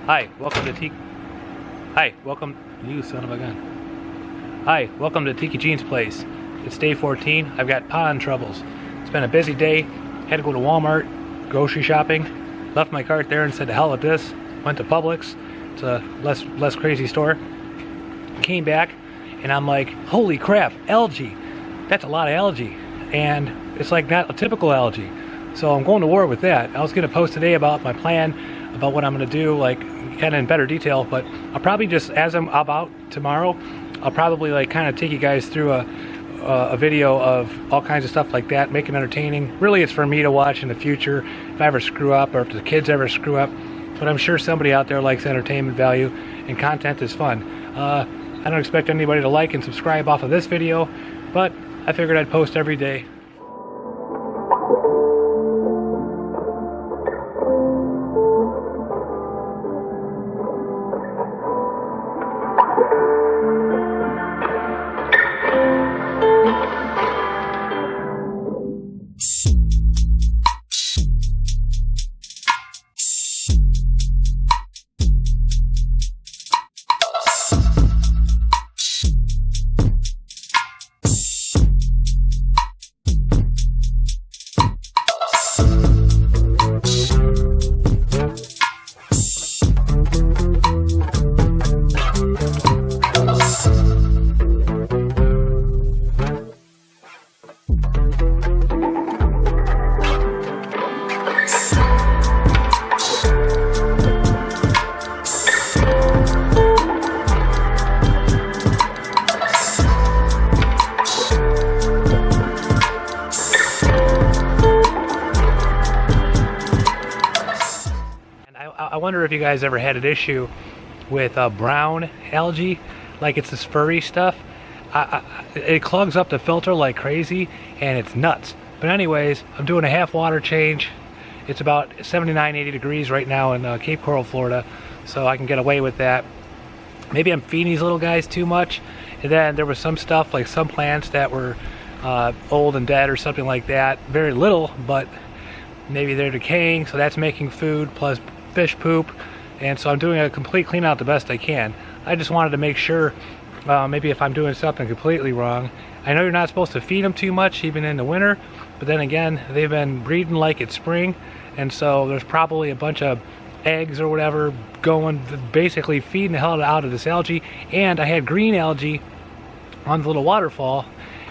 Hi, welcome to you son of a gun. Hi, welcome to Tiki-Gene's place. It's day 14. I've got pond troubles. It's been a busy day. Had to go to Walmart, grocery shopping. Left my cart there and said, to hell with this. Went to Publix. It's a less crazy store. Came back and I'm like, holy crap, algae. That's a lot of algae. And it's like not a typical algae. So I'm going to war with that. I was going to post today about my plan, about what I'm going to do, like kind of in better detail, but I'll probably just, as I'm about tomorrow, I'll probably like kind of take you guys through a video of all kinds of stuff like that, make it entertaining. Really, it's for me to watch in the future if I ever screw up or if the kids ever screw up, but I'm sure somebody out there likes entertainment value and content is fun. I don't expect anybody to like and subscribe off of this video, but I figured I'd post every day. I wonder if you guys ever had an issue with brown algae, like it's this furry stuff. It clogs up the filter like crazy and it's nuts. But anyways, I'm doing a half water change. It's about 79-80 degrees right now in Cape Coral, Florida, so I can get away with that. Maybe I'm feeding these little guys too much, and then there was some stuff like some plants that were old and dead or something like that. Very little, but maybe they're decaying, so that's making food plus fish poop, and so I'm doing a complete clean out the best I can. I just wanted to make sure, maybe if I'm doing something completely wrong. I know you're not supposed to feed them too much even in the winter, but then again, they've been breeding like it's spring, and so there's probably a bunch of eggs or whatever going, basically feeding the hell out of this algae. And I had green algae on the little waterfall,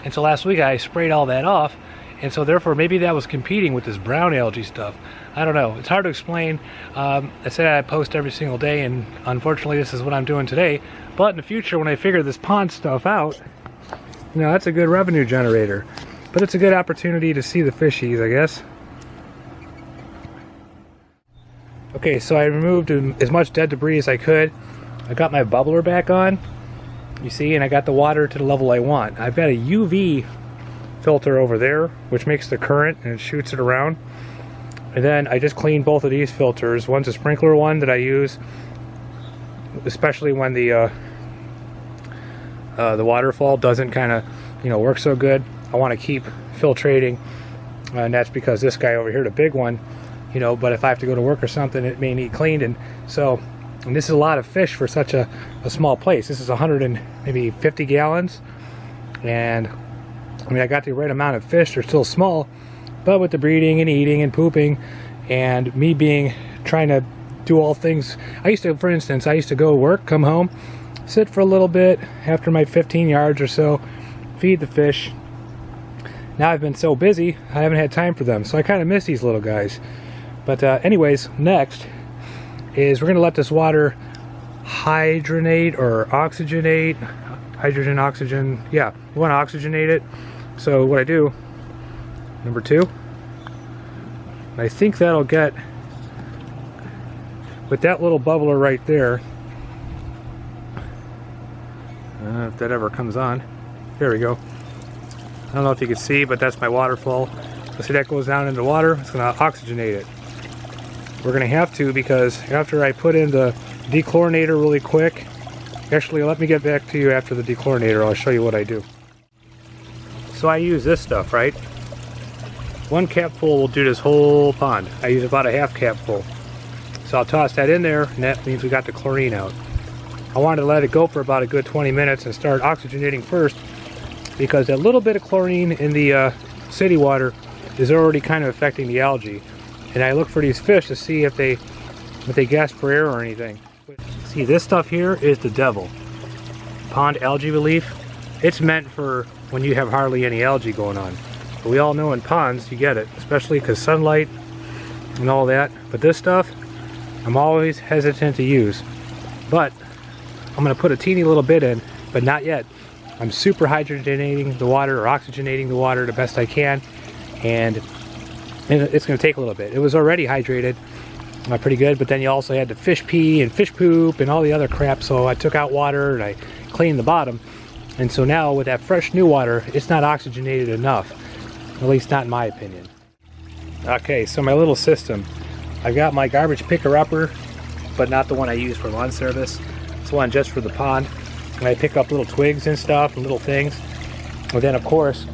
and so last week I sprayed all that off, and so therefore maybe that was competing with this brown algae stuff. I don't know. It's hard to explain. I said I'd post every single day, and unfortunately this is what I'm doing today. But in the future, when I figure this pond stuff out, you know, that's a good revenue generator. But it's a good opportunity to see the fishies, I guess. Okay, so I removed as much dead debris as I could. I got my bubbler back on, you see, and I got the water to the level I want. I've got a UV filter over there, which makes the current and it shoots it around. And then I just cleaned both of these filters. One's a sprinkler one that I use, especially when the waterfall doesn't kind of, you know, work so good. I want to keep filtrating, and that's because this guy over here, the big one, you know, but if I have to go to work or something, it may need cleaned. And so, and this is a lot of fish for such a small place. This is 150 gallons, and I mean, I got the right amount of fish. They're still small, but with the breeding and eating and pooping and me trying to do all things, for instance, I used to go work, come home, sit for a little bit after my 15 yards or so, feed the fish. Now I've been so busy, I haven't had time for them, so I kind of miss these little guys. But anyways, next is we're going to let this water hydronate or oxygenate. Hydrogen, oxygen, yeah, we want to oxygenate it. So what I do, number 2, I think that'll get, with that little bubbler right there, if that ever comes on, there we go. I don't know if you can see, but that's my waterfall. So see, that goes down into the water, it's going to oxygenate it. We're going to have to, because after I put in the dechlorinator really quick, actually let me get back to you after the dechlorinator, I'll show you what I do. So I use this stuff, right? One capful will do this whole pond. I use about a half capful. So I'll toss that in there, and that means we got the chlorine out. I wanted to let it go for about a good 20 minutes and start oxygenating first, because a little bit of chlorine in the city water is already kind of affecting the algae. And I look for these fish to see if they gasp for air or anything. See, this stuff here is the devil. Pond algae relief. It's meant for when you have hardly any algae going on. But we all know in ponds you get it, especially because sunlight and all that. But this stuff, I'm always hesitant to use. But I'm going to put a teeny little bit in, but not yet. I'm super hydrogenating the water, or oxygenating the water the best I can, and it's going to take a little bit. It was already hydrated pretty good, but then you also had the fish pee and fish poop and all the other crap, so I took out water and I cleaned the bottom. And so now with that fresh new water, it's not oxygenated enough, at least not in my opinion. Okay, so my little system. I've got my garbage picker-upper, but not the one I use for lawn service. It's one just for the pond. And I pick up little twigs and stuff and little things. And then of course,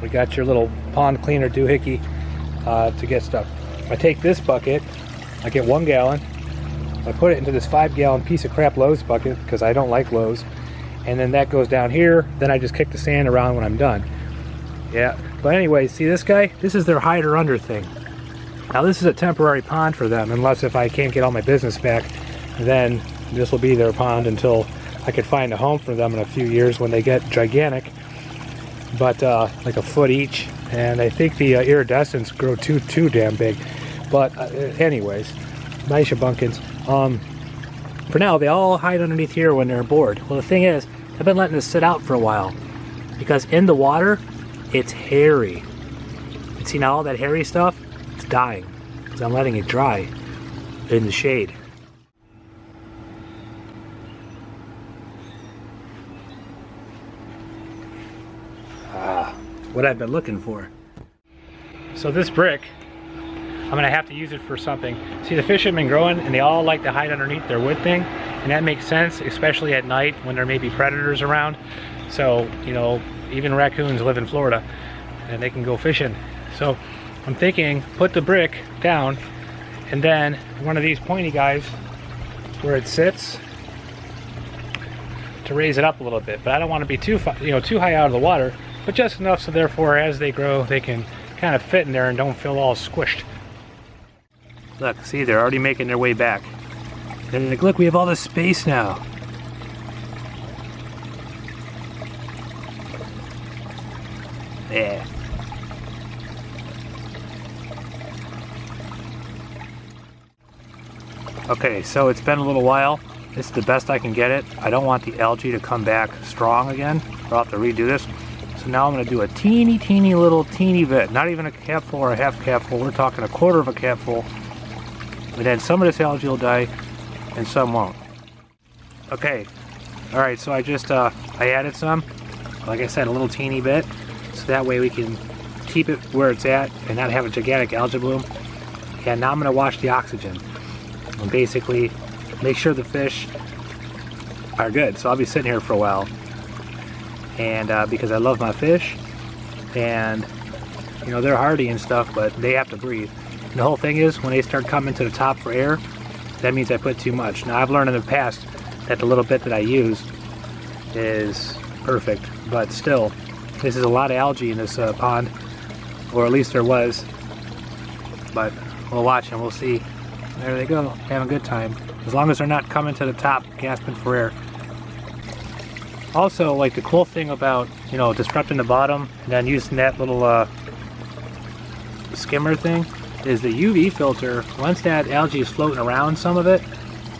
we got your little pond cleaner doohickey to get stuff. I take this bucket, I get 1 gallon, I put it into this 5-gallon piece of crap Lowe's bucket, because I don't like Lowe's. And then that goes down here, then I just kick the sand around when I'm done. Yeah, but anyway, see this guy? This is their hide or under thing. Now this is a temporary pond for them, unless if I can't get all my business back, then this will be their pond until I could find a home for them in a few years when they get gigantic, but like a foot each. And I think the iridescents grow too damn big. But anyways, nice bunkins. For now, they all hide underneath here when they're bored. Well, the thing is, I've been letting this sit out for a while, because in the water, it's hairy. And see, now all that hairy stuff, it's dying, because I'm letting it dry in the shade. What I've been looking for. So this brick, I'm gonna have to use it for something. See, the fish have been growing and they all like to hide underneath their wood thing, and that makes sense, especially at night when there may be predators around. So, you know, even raccoons live in Florida and they can go fishing. So I'm thinking, put the brick down, and then one of these pointy guys where it sits, to raise it up a little bit. But I don't want to be too high out of the water, but just enough so therefore as they grow they can kind of fit in there and don't feel all squished. Look, see, they're already making their way back. And like, look, we have all this space now. Yeah. Okay, so it's been a little while. This is the best I can get it. I don't want the algae to come back strong again, or I'll have to redo this. So now I'm going to do a teeny bit, not even a capful or a half capful. We're talking 1/4 of a capful. And then some of this algae will die and some won't. Okay, all right, so I just I added some, like I said, a little teeny bit, so that way we can keep it where it's at and not have a gigantic algae bloom. And now I'm going to wash the oxygen and basically make sure the fish are good. So I'll be sitting here for a while, and because I love my fish, and you know, they're hardy and stuff, but they have to breathe. And the whole thing is, when they start coming to the top for air, that means I put too much. Now I've learned in the past that the little bit that I use is perfect, but still, this is a lot of algae in this pond, or at least there was. But we'll watch and we'll see. There they go, having a good time. As long as they're not coming to the top, gasping for air. Also, like, the cool thing about, you know, disrupting the bottom and then using that little skimmer thing is the UV filter. Once that algae is floating around, some of it,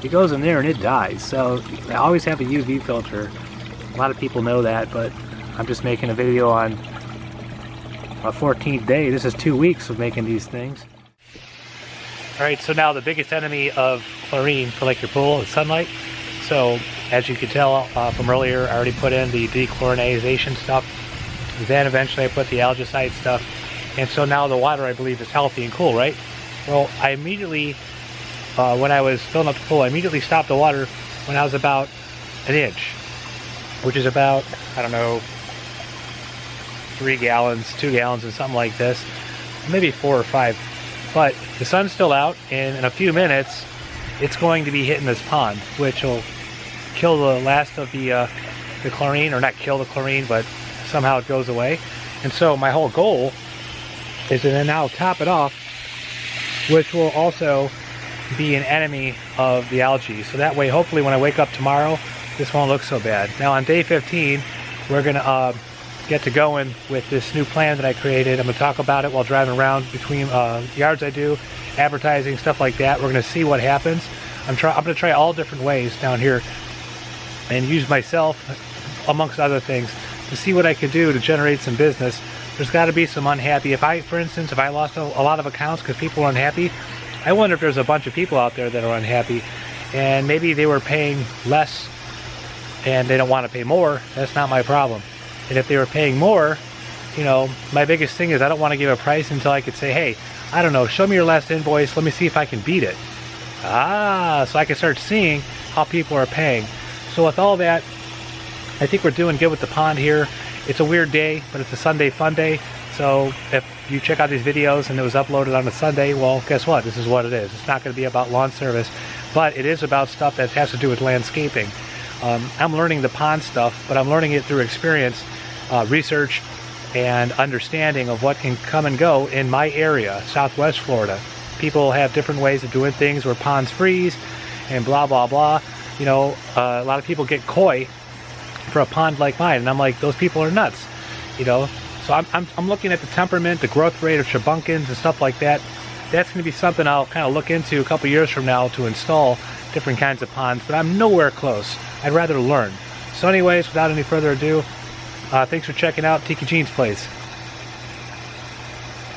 it goes in there and it dies. So I always have a UV filter. A lot of people know that, but I'm just making a video on a 14th day. This is 2 weeks of making these things. Alright, so now the biggest enemy of chlorine for like your pool is sunlight. So as you can tell from earlier, I already put in the dechlorinization stuff. Then eventually I put the algicide stuff. And so now the water, I believe, is healthy and cool, right? Well, I immediately, when I was filling up the pool, I immediately stopped the water when I was about 1 inch, which is about, I don't know, 3 gallons, 2 gallons, and something like this. Maybe 4 or 5. But the sun's still out, and in a few minutes, it's going to be hitting this pond, which will kill the last of the chlorine, or not kill the chlorine, but somehow it goes away. And so my whole goal is to then now top it off, which will also be an enemy of the algae. So that way, hopefully when I wake up tomorrow, this won't look so bad. Now on day 15, we're gonna get to going with this new plan that I created. I'm gonna talk about it while driving around between yards I do, advertising, stuff like that. We're gonna see what happens. I'm gonna try all different ways down here and use myself, amongst other things, to see what I could do to generate some business. There's gotta be some unhappy. For instance, if I lost a lot of accounts because people are unhappy, I wonder if there's a bunch of people out there that are unhappy and maybe they were paying less and they don't want to pay more. That's not my problem. And if they were paying more, you know, my biggest thing is I don't want to give a price until I could say, hey, I don't know, show me your last invoice, let me see if I can beat it. So I can start seeing how people are paying. So with all that, I think we're doing good with the pond here. It's a weird day, but it's a Sunday fun day. So if you check out these videos and it was uploaded on a Sunday, well, guess what? This is what it is. It's not going to be about lawn service, but it is about stuff that has to do with landscaping. I'm learning the pond stuff, but I'm learning it through experience, research, and understanding of what can come and go in my area, Southwest Florida. People have different ways of doing things where ponds freeze and blah, blah, blah. You know, a lot of people get coy for a pond like mine, and I'm like, those people are nuts, you know. So I'm looking at the temperament, the growth rate of Chebunkins and stuff like that. That's going to be something I'll kind of look into a couple years from now to install different kinds of ponds, but I'm nowhere close. I'd rather learn. So anyways, without any further ado, thanks for checking out Tiki-Gene's place.